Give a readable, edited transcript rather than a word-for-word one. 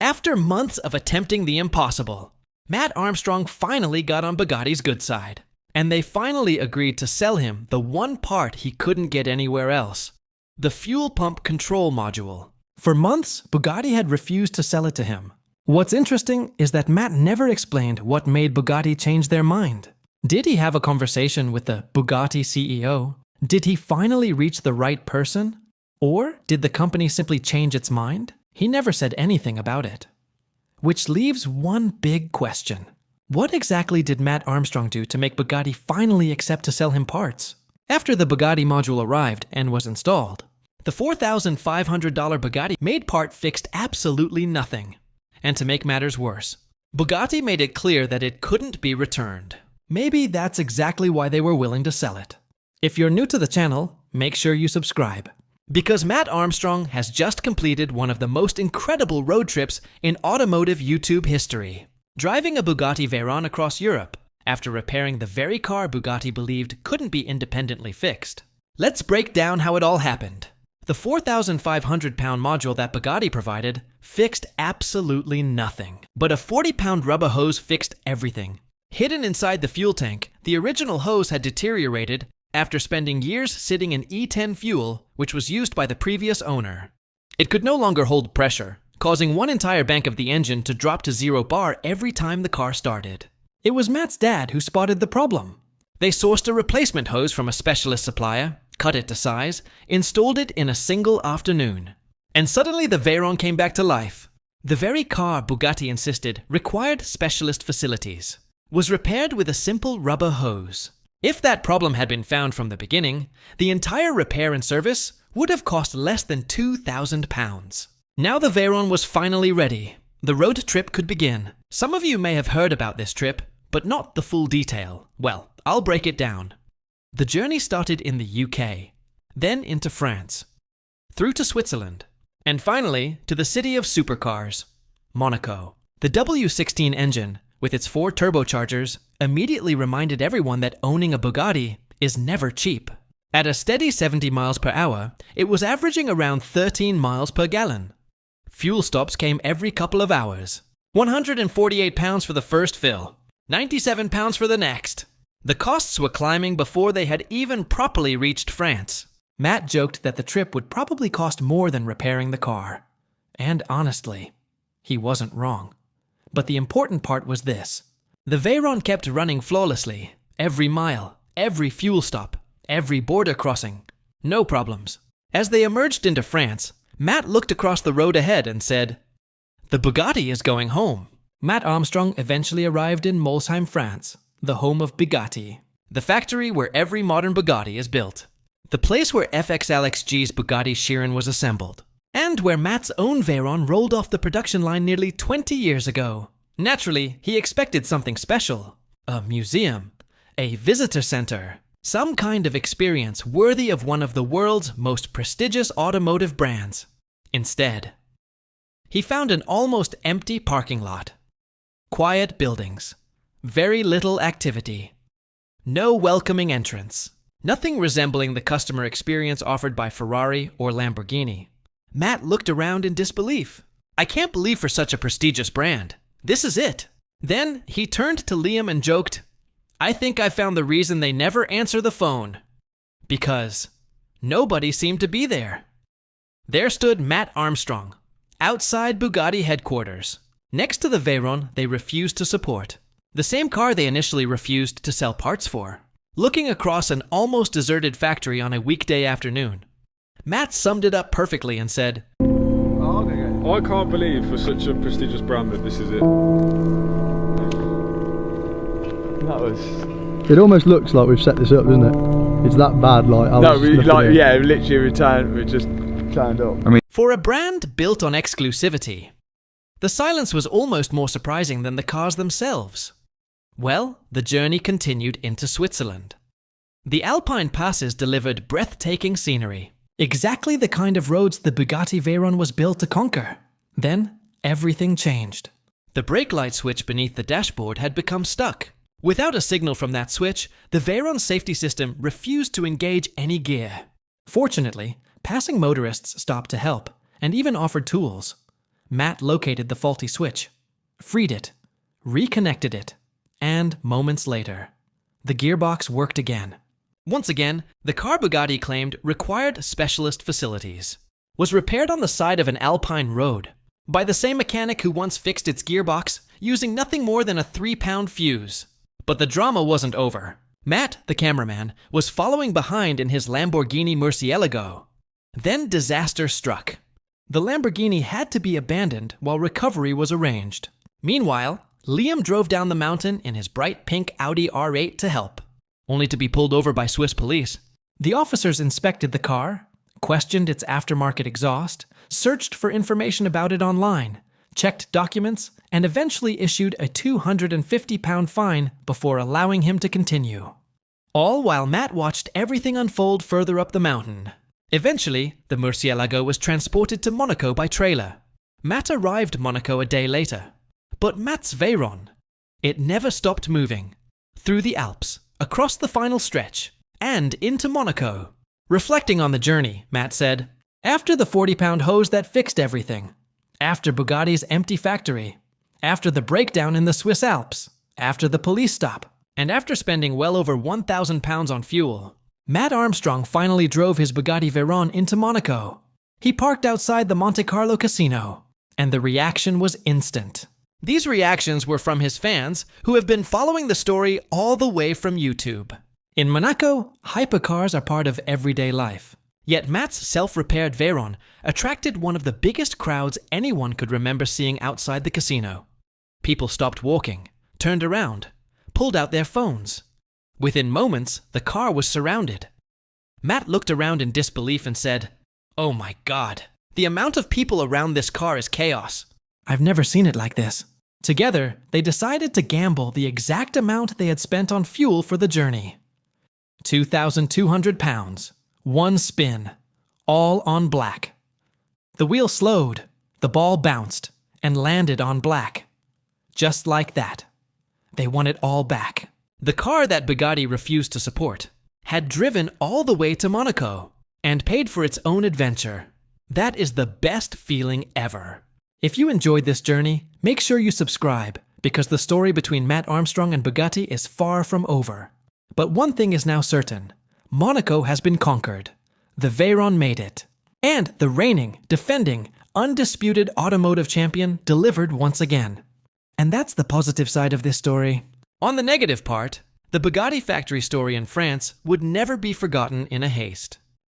After months of attempting the impossible, Mat Armstrong finally got on Bugatti's good side, and they finally agreed to sell him the one part he couldn't get anywhere else: the fuel pump control module. For months, Bugatti had refused to sell it to him. What's interesting is that Mat never explained what made Bugatti change their mind. Did he have a conversation with the Bugatti CEO? Did he finally reach the right person? Or did the company simply change its mind? He never said anything about it. Which leaves one big question. What exactly did Mat Armstrong do to make Bugatti finally accept to sell him parts? After the Bugatti module arrived and was installed, the $4,500 Bugatti made part fixed absolutely nothing. And to make matters worse, Bugatti made it clear that it couldn't be returned. Maybe that's exactly why they were willing to sell it. If you're new to the channel, make sure you subscribe. Because Mat Armstrong has just completed one of the most incredible road trips in automotive YouTube history, driving a Bugatti Veyron across Europe after repairing the very car Bugatti believed couldn't be independently fixed. Let's break down how it all happened. The 4,500-pound module that Bugatti provided fixed absolutely nothing, but a 40-pound rubber hose fixed everything. Hidden inside the fuel tank, the original hose had deteriorated after spending years sitting in E10 fuel, which was used by the previous owner. It could no longer hold pressure, causing one entire bank of the engine to drop to 0 bar every time the car started. It was Mat's dad who spotted the problem. They sourced a replacement hose from a specialist supplier, cut it to size, installed it in a single afternoon. And suddenly the Veyron came back to life. The very car Bugatti insisted required specialist facilities was repaired with a simple rubber hose. If that problem had been found from the beginning, the entire repair and service would have cost less than £2,000. Now the Veyron was finally ready. The road trip could begin. Some of you may have heard about this trip, but not the full detail. Well, I'll break it down. The journey started in the UK, then into France, through to Switzerland, and finally to the city of supercars, Monaco. The W16 engine, with its 4 turbochargers, immediately reminded everyone that owning a Bugatti is never cheap. At a steady 70 miles per hour, it was averaging around 13 miles per gallon. Fuel stops came every couple of hours. £148 for the first fill, £97 for the next. The costs were climbing before they had even properly reached France. Mat joked that the trip would probably cost more than repairing the car. And honestly, he wasn't wrong. But the important part was this. The Veyron kept running flawlessly, every mile, every fuel stop, every border crossing. No problems. As they emerged into France, Mat looked across the road ahead and said, "The Bugatti is going home." Mat Armstrong eventually arrived in Molsheim, France, the home of Bugatti, the factory where every modern Bugatti is built, the place where FXLXG's Bugatti Veyron was assembled, and where Mat's own Veyron rolled off the production line nearly 20 years ago. Naturally, he expected something special, a museum, a visitor center, some kind of experience worthy of one of the world's most prestigious automotive brands. Instead, he found an almost empty parking lot, quiet buildings, very little activity, no welcoming entrance, nothing resembling the customer experience offered by Ferrari or Lamborghini. Mat looked around in disbelief. "I can't believe for such a prestigious brand. This is it." Then he turned to Liam and joked, "I think I found the reason they never answer the phone. Because nobody seemed to be there." There stood Mat Armstrong, outside Bugatti headquarters, next to the Veyron they refused to support, the same car they initially refused to sell parts for, looking across an almost deserted factory on a weekday afternoon. Mat summed it up perfectly and said, I can't believe for such a prestigious brand that this is it. That was... It almost looks like we've set this up, doesn't it? It's that bad, like... literally we just turned up. For a brand built on exclusivity, the silence was almost more surprising than the cars themselves. Well, the journey continued into Switzerland. The Alpine passes delivered breathtaking scenery. Exactly the kind of roads the Bugatti Veyron was built to conquer. Then, everything changed. The brake light switch beneath the dashboard had become stuck. Without a signal from that switch, the Veyron's safety system refused to engage any gear. Fortunately, passing motorists stopped to help, and even offered tools. Matt located the faulty switch, freed it, reconnected it, and moments later, the gearbox worked again. Once again, the car Bugatti claimed required specialist facilities, was repaired on the side of an alpine road by the same mechanic who once fixed its gearbox using nothing more than a 3-pound fuse. But the drama wasn't over. Matt, the cameraman, was following behind in his Lamborghini Murcielago. Then disaster struck. The Lamborghini had to be abandoned while recovery was arranged. Meanwhile, Liam drove down the mountain in his bright pink Audi R8 to help, only to be pulled over by Swiss police. The officers inspected the car, questioned its aftermarket exhaust, searched for information about it online, checked documents, and eventually issued a 250-pound fine before allowing him to continue. All while Matt watched everything unfold further up the mountain. Eventually, the Murcielago was transported to Monaco by trailer. Matt arrived Monaco a day later. But Mat's Veyron, it never stopped moving. Through the Alps, across the final stretch, and into Monaco. Reflecting on the journey, Matt said, "After the 40-pound hose that fixed everything, after Bugatti's empty factory, after the breakdown in the Swiss Alps, after the police stop, and after spending well over 1,000 pounds on fuel, Mat Armstrong finally drove his Bugatti Veyron into Monaco. He parked outside the Monte Carlo casino, and the reaction was instant." These reactions were from his fans who have been following the story all the way from YouTube. In Monaco, hypercars are part of everyday life. Yet Matt's self-repaired Veyron attracted one of the biggest crowds anyone could remember seeing outside the casino. People stopped walking, turned around, pulled out their phones. Within moments, the car was surrounded. Matt looked around in disbelief and said, "Oh my God, the amount of people around this car is chaos. I've never seen it like this." Together, they decided to gamble the exact amount they had spent on fuel for the journey. 2,200 pounds, one spin, all on black. The wheel slowed, the ball bounced, and landed on black. Just like that. They won it all back. The car that Bugatti refused to support had driven all the way to Monaco and paid for its own adventure. That is the best feeling ever. If you enjoyed this journey, make sure you subscribe, because the story between Mat Armstrong and Bugatti is far from over. But one thing is now certain. Monaco has been conquered. The Veyron made it. And the reigning, defending, undisputed automotive champion delivered once again. And that's the positive side of this story. On the negative part, the Bugatti factory story in France would never be forgotten in a haste.